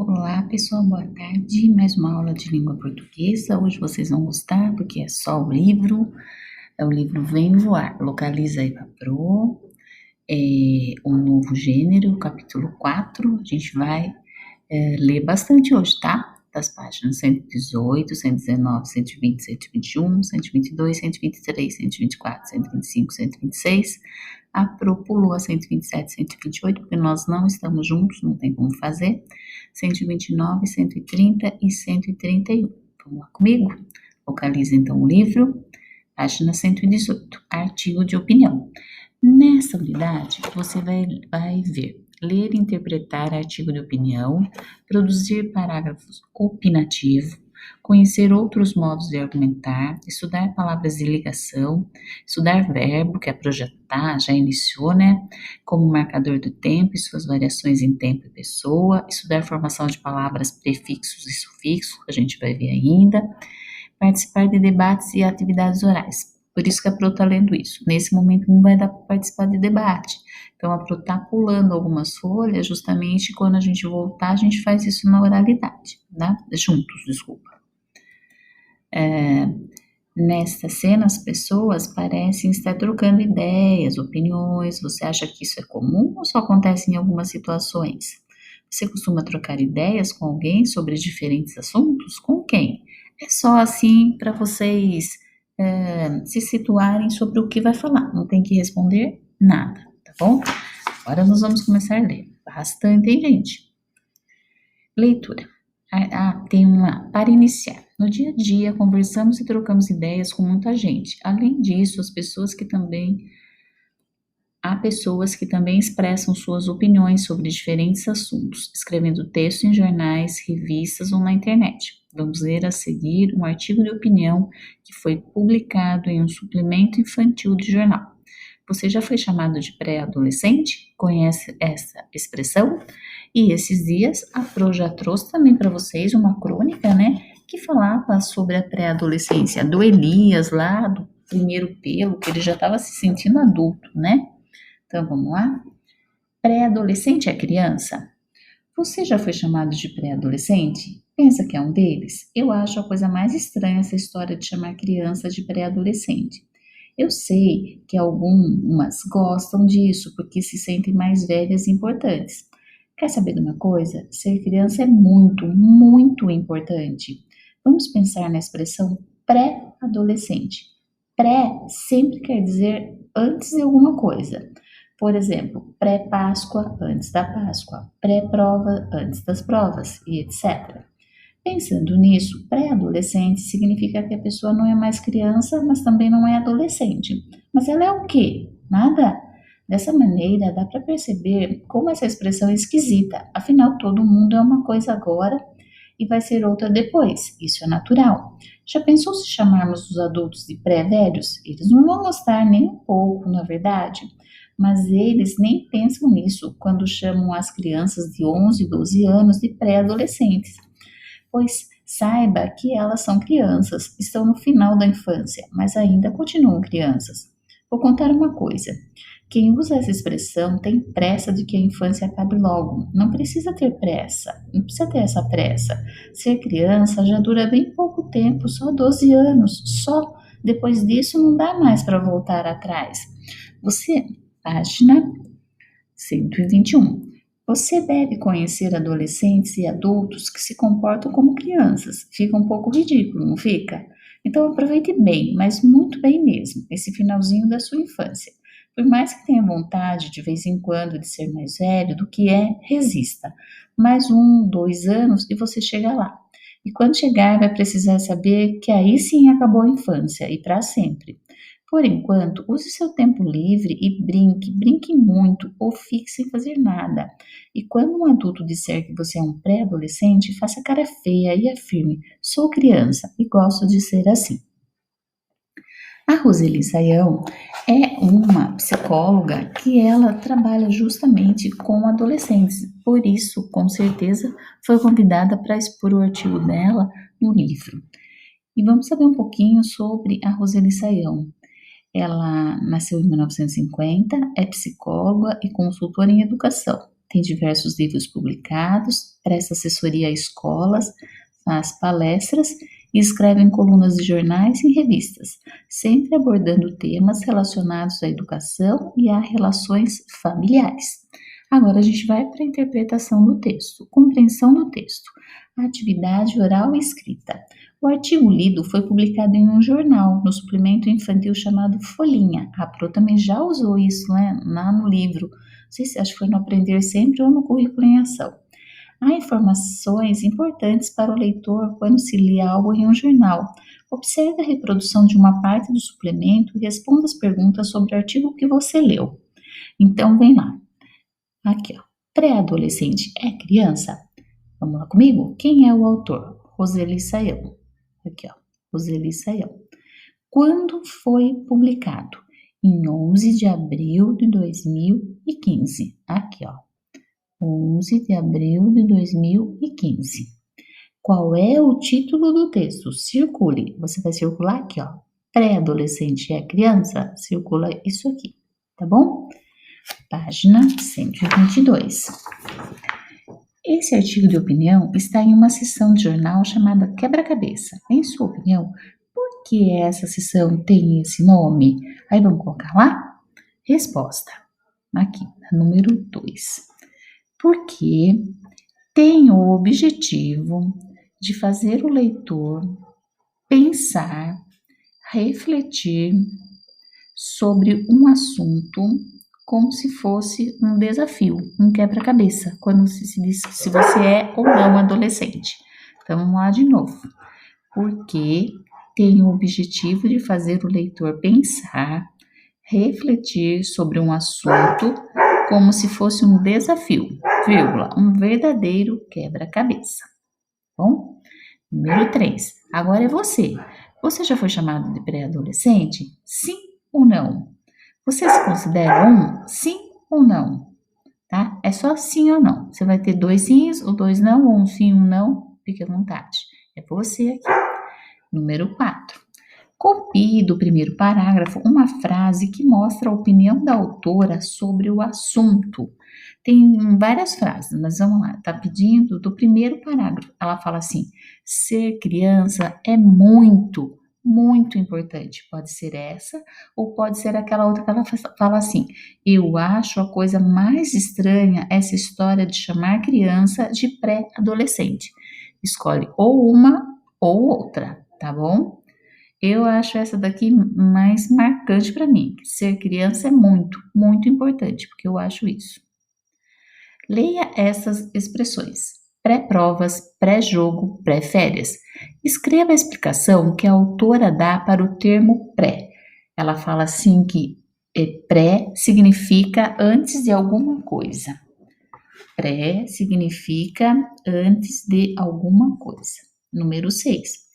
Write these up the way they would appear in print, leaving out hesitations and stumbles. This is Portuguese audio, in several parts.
Olá, pessoal, boa tarde. Mais uma aula de língua portuguesa. Hoje vocês vão gostar porque é só o livro. É o livro Vem Voar. Localiza aí para pro. É um novo gênero, capítulo 4. A gente vai ler bastante hoje, tá? Das páginas 118, 119, 120, 121, 122, 123, 124, 125, 126. A Pro pulou a 127, 128, porque nós não estamos juntos, não tem como fazer. 129, 130 e 131. Vamos lá comigo? Localiza então o livro, página 118, artigo de opinião. Nessa unidade, você vai ver ler e interpretar artigo de opinião, produzir parágrafos opinativos, conhecer outros modos de argumentar, estudar palavras de ligação, estudar verbo, que é projetar, já iniciou, né? Como marcador do tempo e suas variações em tempo e pessoa, estudar formação de palavras, prefixos e sufixos, que a gente vai ver ainda, participar de debates e atividades orais. Por isso que a Pro está lendo isso. Nesse momento não vai dar para participar de debate. Então a Pro está pulando algumas folhas, justamente quando a gente voltar, a gente faz isso na oralidade, tá? Juntos, desculpa. Nesta cena, as pessoas parecem estar trocando ideias, opiniões. Você acha que isso é comum ou só acontece em algumas situações? Você costuma trocar ideias com alguém sobre diferentes assuntos? Com quem? É só assim para vocês se situarem sobre o que vai falar. Não tem que responder nada, tá bom? Agora nós vamos começar a ler. Bastante, hein, gente? Leitura. Tem uma. Para iniciar. No dia a dia, conversamos e trocamos ideias com muita gente. Além disso, há pessoas que também expressam suas opiniões sobre diferentes assuntos, escrevendo texto em jornais, revistas ou na internet. Vamos ler a seguir um artigo de opinião que foi publicado em um suplemento infantil de jornal. Você já foi chamado de pré-adolescente? Conhece essa expressão? E esses dias a Pro já trouxe também para vocês uma crônica, né, que falava sobre a pré-adolescência do Elias lá, do primeiro pelo, que ele já estava se sentindo adulto, né? Então vamos lá? Pré-adolescente é criança? Você já foi chamado de pré-adolescente? Pensa que é um deles? Eu acho a coisa mais estranha essa história de chamar criança de pré-adolescente. Eu sei que algumas gostam disso porque se sentem mais velhas e importantes. Quer saber de uma coisa? Ser criança é muito, muito importante. Vamos pensar na expressão pré-adolescente. Pré sempre quer dizer antes de alguma coisa. Por exemplo, pré-Páscoa, antes da Páscoa, pré-prova, antes das provas, e etc. Pensando nisso, pré-adolescente significa que a pessoa não é mais criança, mas também não é adolescente. Mas ela é o quê? Nada. Dessa maneira, dá para perceber como essa expressão é esquisita. Afinal, todo mundo é uma coisa agora e vai ser outra depois. Isso é natural. Já pensou se chamarmos os adultos de pré-velhos? Eles não vão gostar nem um pouco, na verdade. Mas eles nem pensam nisso quando chamam as crianças de 11, 12 anos de pré-adolescentes. Pois saiba que elas são crianças, estão no final da infância, mas ainda continuam crianças. Vou contar uma coisa. Quem usa essa expressão tem pressa de que a infância acabe logo. Não precisa ter pressa, não precisa ter essa pressa. Ser criança já dura bem pouco tempo, só 12 anos, só. Depois disso não dá mais para voltar atrás. Página 121. Você deve conhecer adolescentes e adultos que se comportam como crianças. Fica um pouco ridículo, não fica? Então aproveite bem, mas muito bem mesmo, esse finalzinho da sua infância. Por mais que tenha vontade de vez em quando de ser mais velho do que é, resista. Mais 1, 2 anos e você chega lá. E quando chegar, vai precisar saber que aí sim acabou a infância e para sempre. Por enquanto, use seu tempo livre e brinque muito ou fique sem fazer nada. E quando um adulto disser que você é um pré-adolescente, faça cara feia e afirme: sou criança e gosto de ser assim. A Roseli Saião é uma psicóloga que ela trabalha justamente com adolescentes. Por isso, com certeza, foi convidada para expor o artigo dela no livro. E vamos saber um pouquinho sobre a Roseli Saião. Ela nasceu em 1950, é psicóloga e consultora em educação. tem diversos livros publicados, presta assessoria a escolas, faz palestras e escreve em colunas de jornais e revistas, sempre abordando temas relacionados à educação e a relações familiares. Agora a gente vai para a interpretação do texto, compreensão do texto, atividade oral e escrita. O artigo lido foi publicado em um jornal, no suplemento infantil chamado Folhinha. A Pro também já usou isso, né, lá no livro. Não sei se acho que foi no Aprender Sempre ou no Currículo em Ação. Há informações importantes para o leitor quando se lê algo em um jornal. Observe a reprodução de uma parte do suplemento e responda as perguntas sobre o artigo que você leu. Então, vem lá. Aqui, ó. Pré-adolescente é criança? Vamos lá comigo? Quem é o autor? Roseli Saião. Aqui, ó. Roseli Saião. Quando foi publicado? Em 11 de abril de 2015. Aqui, ó. 11 de abril de 2015. Qual é o título do texto? Circule. Você vai circular aqui, ó. Pré-adolescente é criança? Circula isso aqui, tá bom? Página 122. Esse artigo de opinião está em uma seção de jornal chamada Quebra-Cabeça. Em sua opinião, por que essa seção tem esse nome? Aí vamos colocar lá? Resposta. Aqui, número 2. Porque tem o objetivo de fazer o leitor pensar, refletir sobre um assunto como se fosse um desafio, um quebra-cabeça, quando se diz se você é ou não adolescente. Então, vamos lá de novo. Porque tem o objetivo de fazer o leitor pensar, refletir sobre um assunto como se fosse um desafio, vírgula, um verdadeiro quebra-cabeça. Bom? Número 3. Agora é você. Você já foi chamado de pré-adolescente? Sim ou não? Você se considera um? Sim ou não? Tá? É só sim ou não. Você vai ter 2 sims ou 2 não, ou um sim ou um não. Fique à vontade. É você aqui. Número 4. Copie do primeiro parágrafo uma frase que mostra a opinião da autora sobre o assunto. Tem várias frases, mas vamos lá. Tá pedindo do primeiro parágrafo. Ela fala assim: ser criança é muito, muito importante. Pode ser essa, ou pode ser aquela outra que ela fala assim: eu acho a coisa mais estranha essa história de chamar criança de pré-adolescente. Escolhe ou uma ou outra, tá bom? Eu acho essa daqui mais marcante para mim. Ser criança é muito, muito importante, porque eu acho isso. Leia essas expressões: pré-provas, pré-jogo, pré-férias. Escreva a explicação que a autora dá para o termo pré. Ela fala assim que pré significa antes de alguma coisa. Pré significa antes de alguma coisa. Número 6.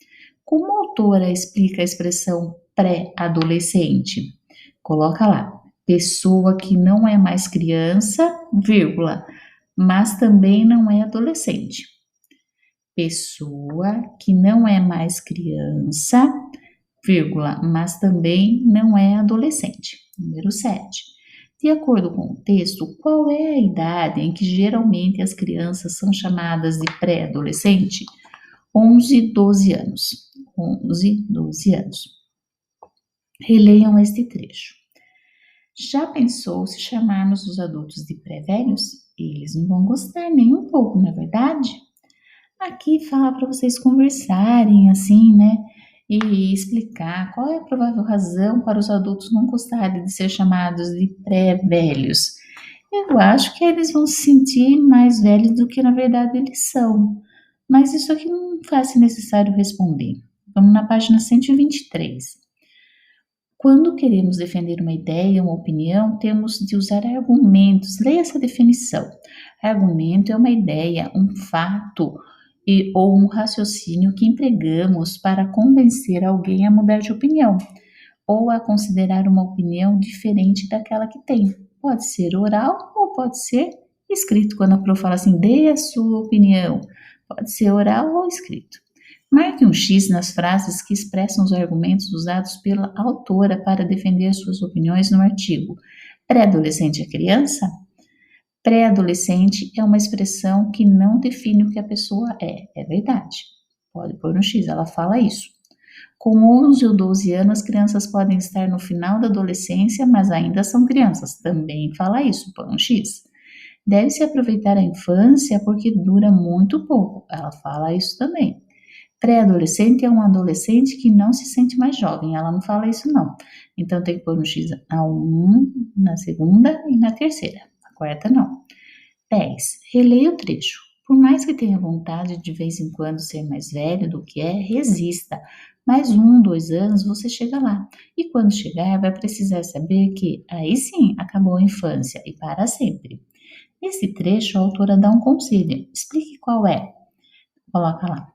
Como a autora explica a expressão pré-adolescente? Coloca lá, pessoa que não é mais criança, vírgula, mas também não é adolescente. Pessoa que não é mais criança, vírgula, mas também não é adolescente. Número 7. De acordo com o texto, qual é a idade em que geralmente as crianças são chamadas de pré-adolescente? 11, 12 anos. 11, 12 anos. Releiam este trecho. Já pensou se chamarmos os adultos de pré-velhos? Eles não vão gostar nem um pouco, não é verdade? Aqui fala para vocês conversarem assim, né? E explicar qual é a provável razão para os adultos não gostarem de ser chamados de pré-velhos. Eu acho que eles vão se sentir mais velhos do que na verdade eles são. Mas isso aqui não faz necessário responder. Vamos na página 123. Quando queremos defender uma ideia, uma opinião, temos de usar argumentos. Leia essa definição. Argumento é uma ideia, um fato ou um raciocínio que empregamos para convencer alguém a mudar de opinião ou a considerar uma opinião diferente daquela que tem. Pode ser oral ou pode ser escrito. Quando a Pro fala assim, dê a sua opinião. Pode ser oral ou escrito. Marque um X nas frases que expressam os argumentos usados pela autora para defender suas opiniões no artigo. Pré-adolescente é criança? Pré-adolescente é uma expressão que não define o que a pessoa é. É verdade. Pode pôr no X, ela fala isso. Com 11 ou 12 anos, as crianças podem estar no final da adolescência, mas ainda são crianças. Também fala isso, põe um X. Deve-se aproveitar a infância porque dura muito pouco. Ela fala isso também. Pré-adolescente é um adolescente que não se sente mais jovem. Ela não fala isso, não. Então tem que pôr no X na 1, na segunda e na terceira. A quarta, não. 10. Releia o trecho. Por mais que tenha vontade de vez em quando ser mais velho do que é, resista. Mais 1, 2 anos você chega lá. E quando chegar, vai precisar saber que aí sim acabou a infância e para sempre. Nesse trecho, a autora dá um conselho. Explique qual é. Coloca lá.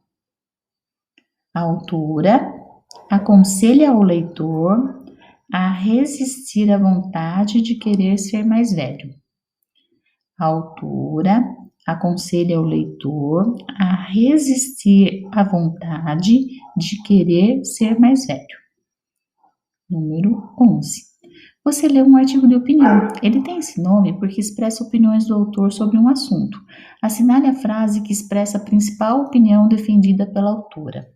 A autora aconselha o leitor a resistir à vontade de querer ser mais velho. A autora aconselha o leitor a resistir à vontade de querer ser mais velho. Número 11. Você leu um artigo de opinião. Ele tem esse nome porque expressa opiniões do autor sobre um assunto. Assinale a frase que expressa a principal opinião defendida pela autora.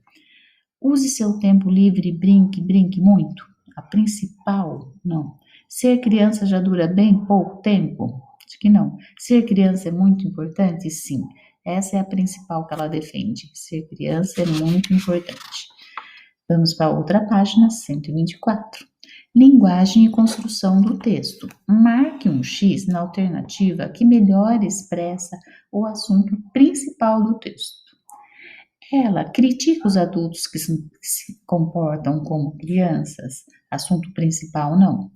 Use seu tempo livre e brinque muito. A principal, não. Ser criança já dura bem pouco tempo? Acho que não. Ser criança é muito importante? Sim. Essa é a principal que ela defende. Ser criança é muito importante. Vamos para outra página, 124. Linguagem e construção do texto. Marque um X na alternativa que melhor expressa o assunto principal do texto. Ela critica os adultos que se comportam como crianças, assunto principal não.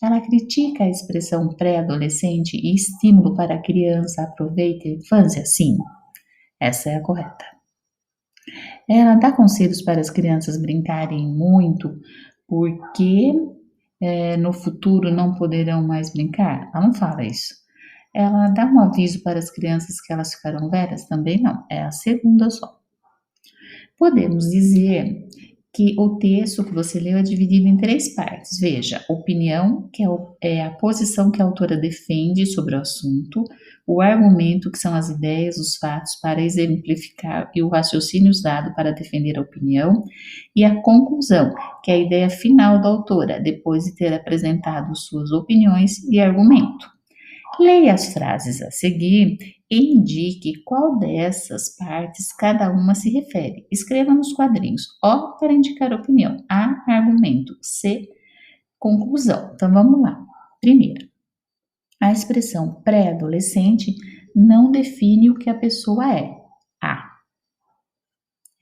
Ela critica a expressão pré-adolescente e estímulo para a criança aproveite a infância? Sim, essa é a correta. Ela dá conselhos para as crianças brincarem muito porque no futuro não poderão mais brincar? Ela não fala isso. Ela dá um aviso para as crianças que elas ficarão velhas? Também não, é a segunda só. Podemos dizer que o texto que você leu é dividido em 3 partes. Veja, opinião, que é a posição que a autora defende sobre o assunto, o argumento, que são as ideias, os fatos para exemplificar e o raciocínio usado para defender a opinião, e a conclusão, que é a ideia final da autora, depois de ter apresentado suas opiniões e argumento. Leia as frases a seguir e indique qual dessas partes cada uma se refere. Escreva nos quadrinhos. O para indicar opinião, A argumento, C conclusão. Então vamos lá. Primeiro, a expressão pré-adolescente não define o que a pessoa é. A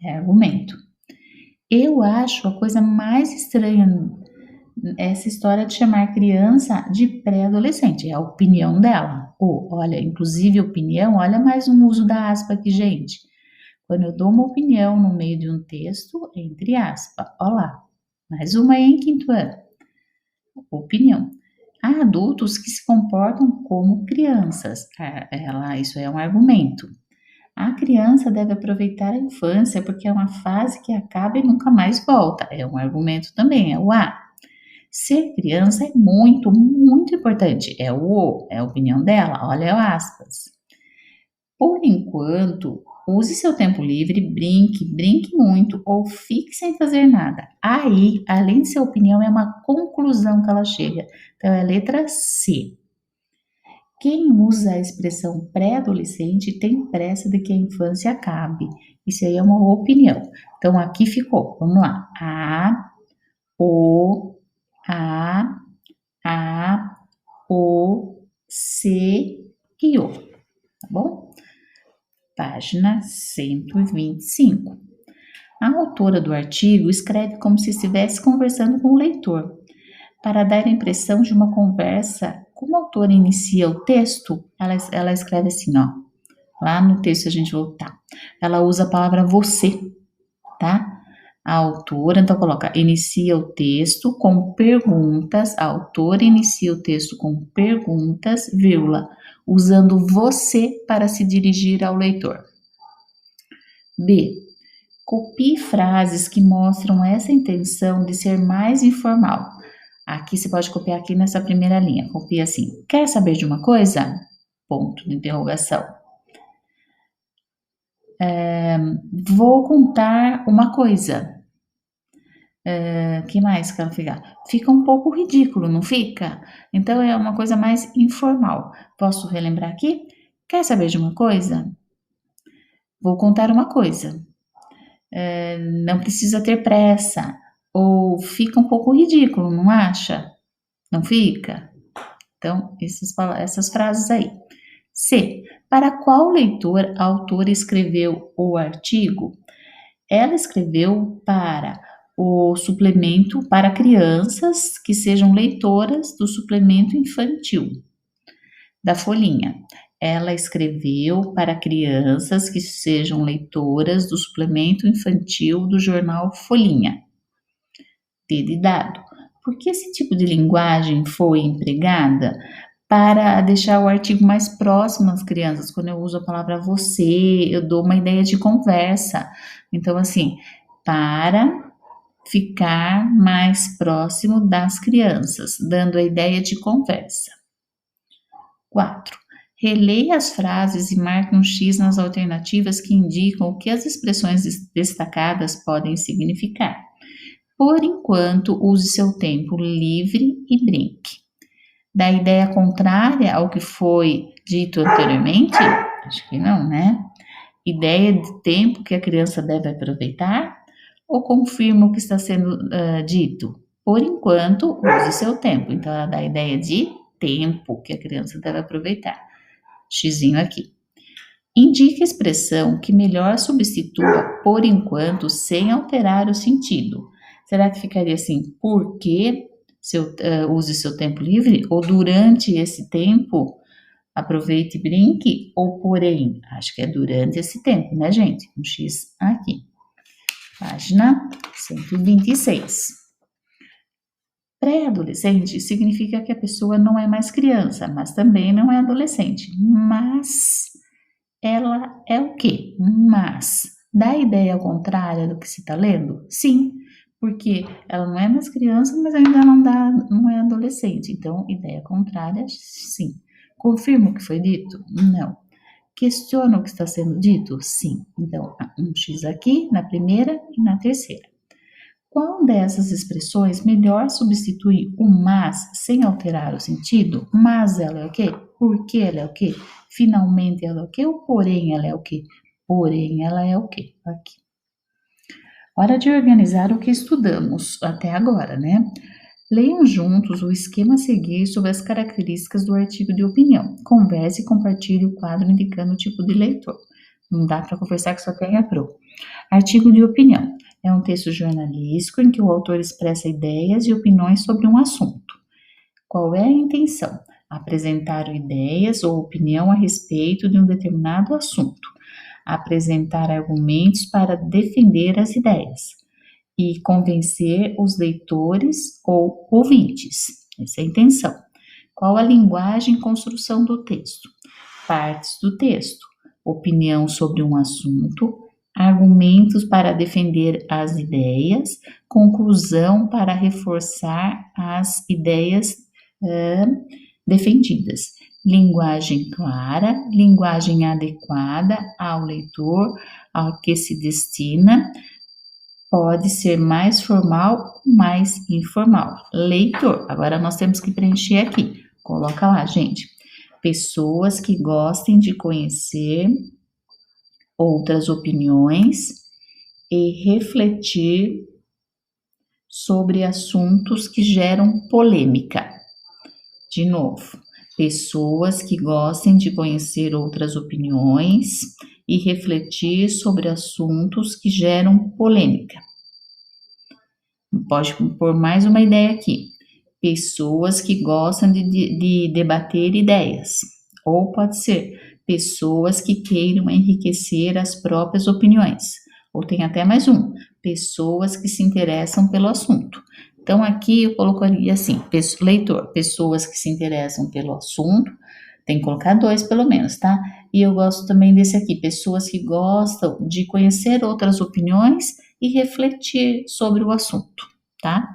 é argumento. Eu acho a coisa mais estranha essa história de chamar criança de pré-adolescente, é a opinião dela. Olha, inclusive opinião, olha mais um uso da aspa aqui, gente. Quando eu dou uma opinião no meio de um texto, entre aspas, olha lá, mais uma aí em quinto ano. Opinião. Há adultos que se comportam como crianças. Isso é um argumento. A criança deve aproveitar a infância porque é uma fase que acaba e nunca mais volta. É um argumento também, é o A. Ser criança é muito, muito importante. É a opinião dela, olha aspas. Por enquanto, use seu tempo livre, brinque muito ou fique sem fazer nada. Aí, além de ser opinião, é uma conclusão que ela chega. Então, é a letra C. Quem usa a expressão pré-adolescente tem pressa de que a infância acabe. Isso aí é uma opinião. Então, aqui ficou. Vamos lá. A, O, C e O, tá bom? Página 125. A autora do artigo escreve como se estivesse conversando com o leitor. Para dar a impressão de uma conversa, como a autora inicia o texto, ela escreve assim, ó. Lá no texto a gente voltar. Ela usa a palavra você, tá? A autora, então coloca, inicia o texto com perguntas, a autora inicia o texto com perguntas, vírgula, usando você para se dirigir ao leitor. B. Copie frases que mostram essa intenção de ser mais informal. Aqui você pode copiar aqui nessa primeira linha, copia assim, quer saber de uma coisa? Ponto de interrogação. Vou contar uma coisa. Que mais que ela fica? Fica um pouco ridículo, não fica? Então é uma coisa mais informal. Posso relembrar aqui? Quer saber de uma coisa? Vou contar uma coisa. Não precisa ter pressa. Ou fica um pouco ridículo, não acha? Não fica? Então, essas frases aí. C. Para qual leitor a autora escreveu o artigo? Ela escreveu para o suplemento para crianças que sejam leitoras do suplemento infantil da Folhinha. Ela escreveu para crianças que sejam leitoras do suplemento infantil do jornal Folhinha. D de dado. Por que esse tipo de linguagem foi empregada? Para deixar o artigo mais próximo às crianças. Quando eu uso a palavra você, eu dou uma ideia de conversa. Então, assim, para ficar mais próximo das crianças, dando a ideia de conversa. 4. Releia as frases e marque um X nas alternativas que indicam o que as expressões destacadas podem significar. Por enquanto, use seu tempo livre e brinque. Da ideia contrária ao que foi dito anteriormente? Acho que não, né? Ideia de tempo que a criança deve aproveitar? Ou confirma o que está sendo dito? Por enquanto, use seu tempo. Então, ela dá a ideia de tempo que a criança deve aproveitar. Xizinho aqui. Indique a expressão que melhor substitua por enquanto sem alterar o sentido. Será que ficaria assim, porque use seu tempo livre? Ou durante esse tempo, aproveite e brinque? Ou porém? Acho que é durante esse tempo, né, gente? Um X aqui. Página 126. Pré-adolescente significa que a pessoa não é mais criança, mas também não é adolescente. Mas ela é o quê? Mas dá a ideia contrária do que se está lendo? Sim, porque ela não é mais criança, mas ainda não é adolescente. Então, ideia contrária, sim. Confirma o que foi dito? Não. Questiona o que está sendo dito? Sim. Então, um X aqui na primeira e na terceira. Qual dessas expressões melhor substitui o mas sem alterar o sentido? Mas ela é o quê? Porque ela é o quê? Finalmente ela é o quê? Ou porém ela é o quê? Porém ela é o quê? Aqui. Hora de organizar o que estudamos até agora, né? Leiam juntos o esquema a seguir sobre as características do artigo de opinião. Converse e compartilhe o quadro indicando o tipo de leitor. Não dá para conversar que só tem a pro. Artigo de opinião. É um texto jornalístico em que o autor expressa ideias e opiniões sobre um assunto. Qual é a intenção? Apresentar ideias ou opinião a respeito de um determinado assunto. Apresentar argumentos para defender as ideias. E convencer os leitores ou ouvintes. Essa é a intenção. Qual a linguagem e construção do texto? Partes do texto. Opinião sobre um assunto, argumentos para defender as ideias, conclusão para reforçar as ideias defendidas. Linguagem clara, linguagem adequada ao leitor, ao que se destina, pode ser mais formal ou mais informal. Leitor, agora nós temos que preencher aqui. Coloca lá, gente. Pessoas que gostem de conhecer outras opiniões e refletir sobre assuntos que geram polêmica. De novo, pessoas que gostem de conhecer outras opiniões e refletir sobre assuntos que geram polêmica. Pode pôr mais uma ideia aqui. Pessoas que gostam de debater ideias. Ou pode ser pessoas que queiram enriquecer as próprias opiniões. Ou tem até mais um, pessoas que se interessam pelo assunto. Então, aqui eu colocaria assim, leitor, pessoas que se interessam pelo assunto, tem que colocar 2 pelo menos, tá? E eu gosto também desse aqui, pessoas que gostam de conhecer outras opiniões e refletir sobre o assunto, tá?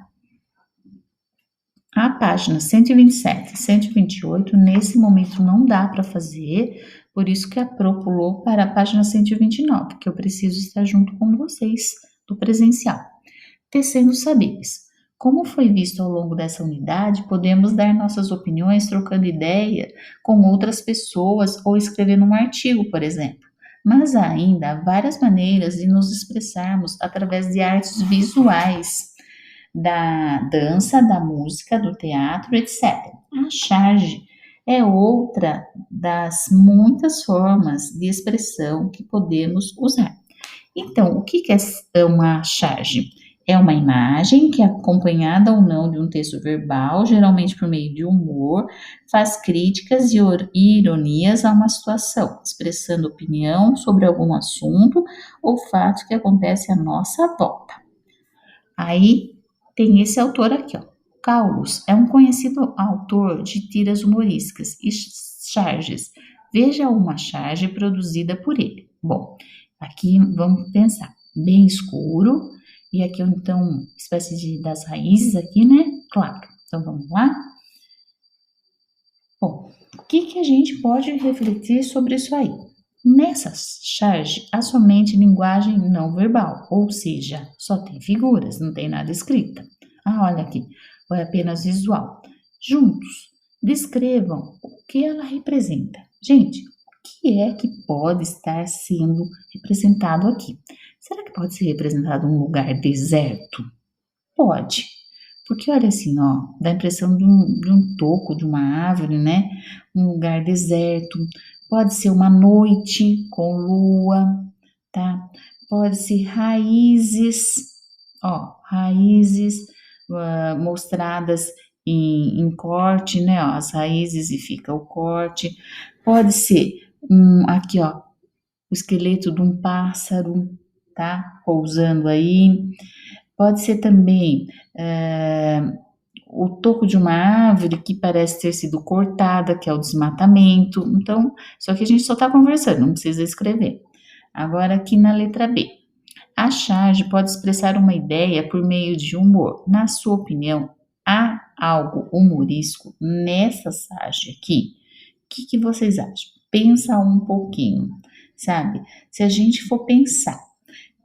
página 127 e 128, nesse momento não dá para fazer, por isso que a Pro pulou para a página 129, que eu preciso estar junto com vocês do presencial. Tecendo saberes. Como foi visto ao longo dessa unidade, podemos dar nossas opiniões trocando ideia com outras pessoas ou escrevendo um artigo, por exemplo. Mas ainda há várias maneiras de nos expressarmos através de artes visuais, da dança, da música, do teatro, etc. A charge é outra das muitas formas de expressão que podemos usar. Então, o que é uma charge? É uma imagem que, acompanhada ou não de um texto verbal, geralmente por meio de humor, faz críticas e ironias a uma situação, expressando opinião sobre algum assunto ou fato que acontece à nossa volta. Aí tem esse autor aqui, ó. Caulus é um conhecido autor de tiras humorísticas e charges. Veja uma charge produzida por ele. Bom, aqui vamos pensar, bem escuro, e aqui então, espécie das raízes aqui, né? Claro. Então vamos lá? Bom, o que a gente pode refletir sobre isso aí? Nessa charge, há somente linguagem não verbal, ou seja, só tem figuras, não tem nada escrita. Ah, olha aqui, é apenas visual. Juntos, descrevam o que ela representa. Gente, o que é que pode estar sendo representado aqui? Será que pode ser representado um lugar deserto? Pode. Porque olha assim, ó, dá a impressão de um toco, de uma árvore, né? Um lugar deserto. Pode ser uma noite com lua, tá? Pode ser raízes, ó, raízes mostradas em corte, né? Ó, as raízes e fica o corte. Pode ser aqui, ó, o esqueleto de um pássaro, tá? Pousando aí. Pode ser também o toco de uma árvore que parece ter sido cortada, que é o desmatamento. Então, só que a gente só está conversando, não precisa escrever. Agora, aqui na letra B. A charge pode expressar uma ideia por meio de humor. Na sua opinião, há algo humorístico nessa charge aqui? O que vocês acham? Pensa um pouquinho, sabe? Se a gente for pensar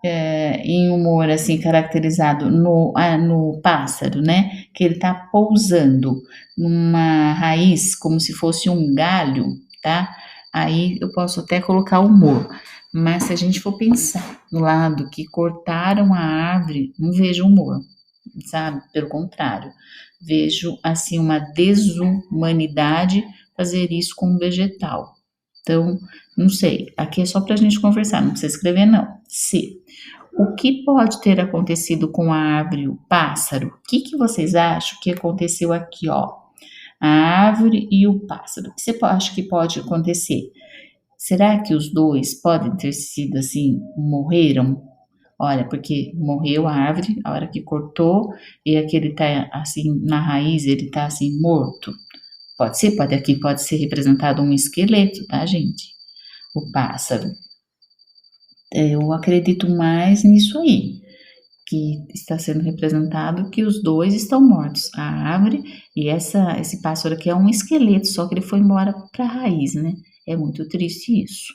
em humor assim caracterizado no pássaro, né? Que ele tá pousando numa raiz como se fosse um galho, tá? Aí eu posso até colocar humor. Mas se a gente for pensar no lado que cortaram a árvore, não vejo humor, sabe? Pelo contrário, vejo assim uma desumanidade fazer isso com um vegetal. Então, não sei, aqui é só para a gente conversar, não precisa escrever não. Se o que pode ter acontecido com a árvore, o pássaro? O que vocês acham que aconteceu aqui, ó? A árvore e o pássaro. O que você acha que pode acontecer? Será que os dois podem ter sido assim, morreram? Olha, porque morreu a árvore, a hora que cortou, e aquele tá assim, na raiz, ele tá assim, morto. Pode ser, aqui pode ser representado um esqueleto, tá, gente? O pássaro. Eu acredito mais nisso aí, que está sendo representado que os dois estão mortos, a árvore e esse pássaro aqui é um esqueleto, só que ele foi embora para a raiz, né? É muito triste isso.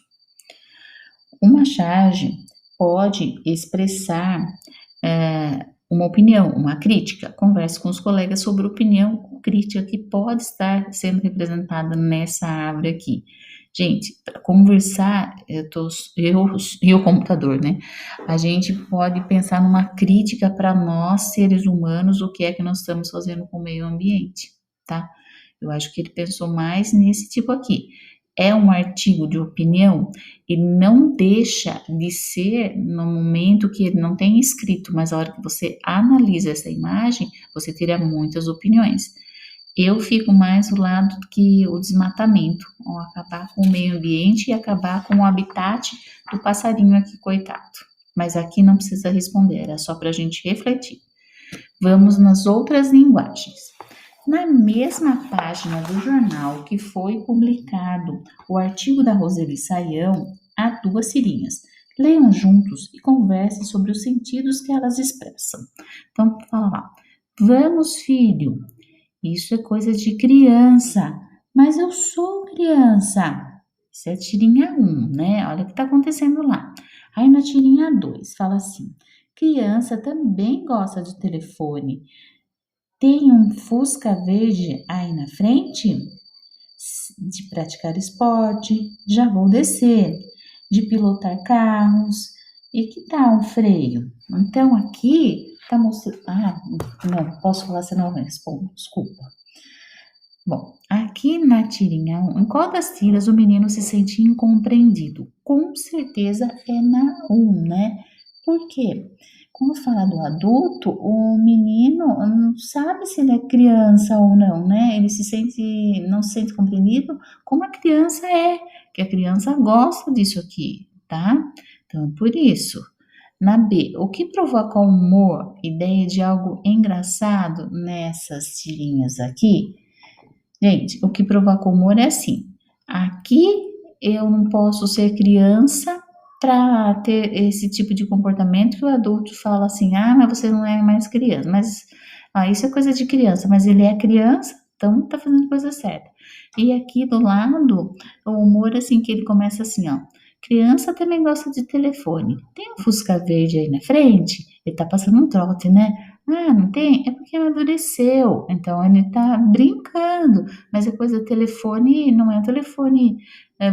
Uma charge pode expressar uma opinião, uma crítica. Converse com os colegas sobre a opinião crítica que pode estar sendo representada nessa árvore aqui. Gente, para conversar, eu e o computador, né? A gente pode pensar numa crítica para nós, seres humanos, o que é que nós estamos fazendo com o meio ambiente, tá? Eu acho que ele pensou mais nesse tipo aqui. É um artigo de opinião e não deixa de ser no momento que ele não tem escrito, mas a hora que você analisa essa imagem, você terá muitas opiniões. Eu fico mais do lado que o desmatamento, ou acabar com o meio ambiente e acabar com o habitat do passarinho aqui, coitado. Mas aqui não precisa responder, é só para a gente refletir. Vamos nas outras linguagens. Na mesma página do jornal que foi publicado o artigo da Roseli Saião, há duas tirinhas. Leiam juntos e conversem sobre os sentidos que elas expressam. Então, fala lá. Vamos, filho. isso é coisa de criança. Mas eu sou criança. Isso é a tirinha 1, né? Olha o que está acontecendo lá. Aí na tirinha 2 fala assim: criança também gosta de telefone. Tem um Fusca verde aí na frente? De praticar esporte, já vou descer. De pilotar carros. E que tal um freio? Então aqui está mostrando. Ah, não, posso falar senão eu respondo, desculpa. Bom, aqui na tirinha 1, em qual das tiras o menino se sente incompreendido? Com certeza é na 1, né? Por quê? Quando fala do adulto, o menino não sabe se ele é criança ou não, né? Ele não se sente compreendido como a criança é, que a criança gosta disso aqui, tá? Então, por isso. Na B, o que provoca humor, ideia de algo engraçado nessas tirinhas aqui? Gente, o que provoca humor é assim. Aqui eu não posso ser criança para ter esse tipo de comportamento que o adulto fala assim: ah, mas você não é mais criança. Mas isso é coisa de criança, mas ele é criança, então tá fazendo coisa certa. E aqui do lado, o humor assim que ele começa assim, ó. Criança também gosta de telefone. Tem um Fusca verde aí na frente? Ele tá passando um trote, né? Ah, não tem? É porque amadureceu. Então ele tá brincando. Mas depois o telefone não é um telefone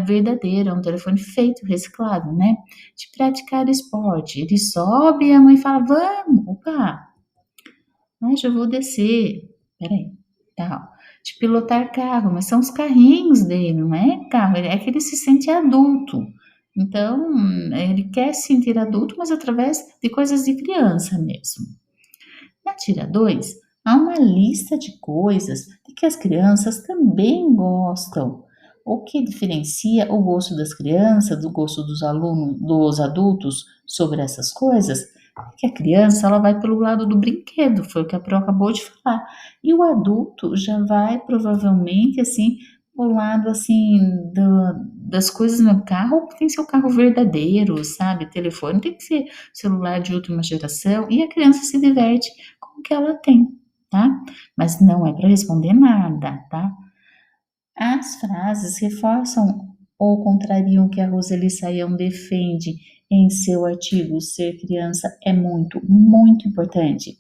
verdadeiro, é um telefone feito, reciclado, né? De praticar esporte. Ele sobe e a mãe fala: vamos, opa, já vou descer. Peraí, tá. Ó. De pilotar carro, mas são os carrinhos dele, não é carro. É que ele se sente adulto. Então, ele quer se sentir adulto, mas através de coisas de criança mesmo. Na tira 2, há uma lista de coisas de que as crianças também gostam. O que diferencia o gosto das crianças do gosto dos alunos, dos adultos sobre essas coisas? É que a criança ela vai pelo lado do brinquedo, foi o que a Pro acabou de falar. E o adulto já vai provavelmente assim o lado assim das coisas no carro, tem que ser o carro verdadeiro, sabe? Telefone tem que ser celular de última geração e a criança se diverte com o que ela tem, tá? Mas não é para responder nada, tá? As frases reforçam ou contrariam o que a Roseli Saião defende em seu artigo Ser Criança é muito, muito importante.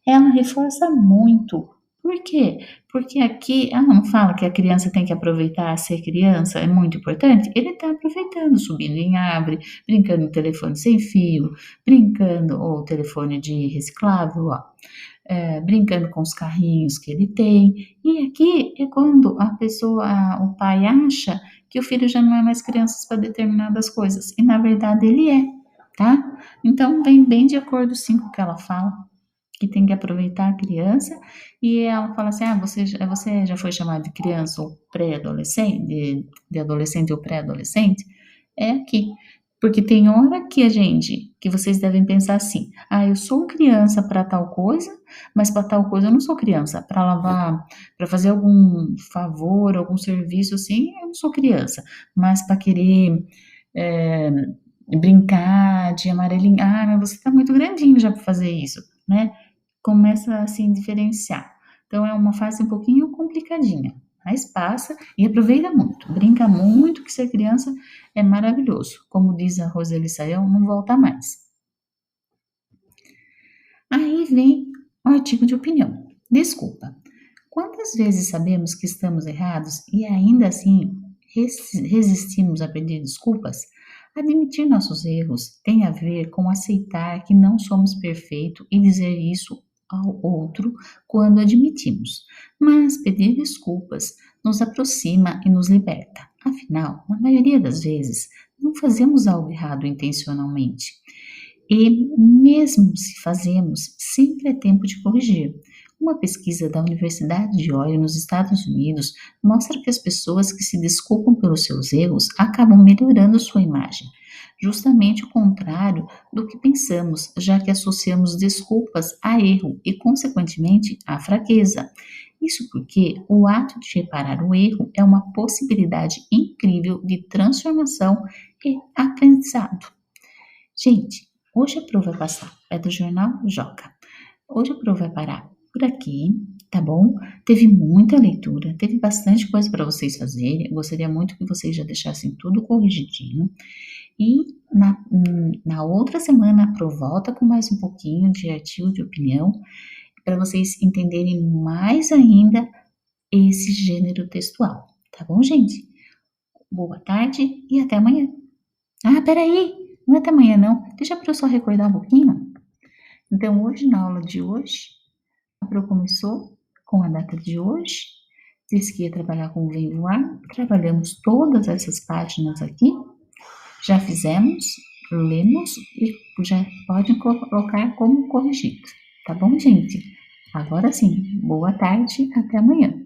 Ela reforça muito. Por quê? Porque aqui ela não fala que a criança tem que aproveitar ser criança, é muito importante. Ele está aproveitando, subindo em árvore, brincando no telefone sem fio, brincando, ou telefone de reciclável, ó brincando com os carrinhos que ele tem. E aqui é quando o pai acha que o filho já não é mais criança para determinadas coisas. E na verdade ele é, tá? Então vem bem de acordo sim com o que ela fala. Que tem que aproveitar a criança, e ela fala assim: você já foi chamado de criança ou pré-adolescente, de adolescente ou pré-adolescente? É aqui. Porque tem hora que vocês devem pensar assim: eu sou criança para tal coisa, mas para tal coisa eu não sou criança. Para lavar, para fazer algum favor, algum serviço assim, eu não sou criança. Mas para querer é, brincar de amarelinho, mas você está muito grandinho já para fazer isso, né? Começa a se diferenciar. Então é uma fase um pouquinho complicadinha, mas passa e aproveita muito, brinca muito, que ser criança é maravilhoso. Como diz a Roseli Saião, não volta mais. Aí vem o artigo de opinião. Desculpa. Quantas vezes sabemos que estamos errados e ainda assim resistimos a pedir desculpas? Admitir nossos erros tem a ver com aceitar que não somos perfeitos e dizer isso ao outro quando admitimos. Mas pedir desculpas nos aproxima e nos liberta. Afinal, na maioria das vezes, não fazemos algo errado intencionalmente. E mesmo se fazemos, sempre é tempo de corrigir. Uma pesquisa da Universidade de Ohio, nos Estados Unidos, mostra que as pessoas que se desculpam pelos seus erros acabam melhorando sua imagem. Justamente o contrário do que pensamos, já que associamos desculpas a erro e, consequentemente, a fraqueza. Isso porque o ato de reparar o erro é uma possibilidade incrível de transformação e aprendizado. Gente, hoje a Pro vai passar. É do jornal Joca. Hoje a Pro vai parar por aqui, tá bom? Teve muita leitura, teve bastante coisa para vocês fazerem. Eu gostaria muito que vocês já deixassem tudo corrigidinho. E na outra semana, volta com mais um pouquinho de artigo de opinião, para vocês entenderem mais ainda esse gênero textual. Tá bom, gente? Boa tarde e até amanhã. Ah, peraí, não é até amanhã não. Deixa para eu só recordar um pouquinho. Então, hoje, na aula de hoje, a Pro começou com a data de hoje, disse que ia trabalhar com o Vem Voar, trabalhamos todas essas páginas aqui, já fizemos, lemos e já pode colocar como corrigido. Tá bom, gente? Agora sim, boa tarde, até amanhã.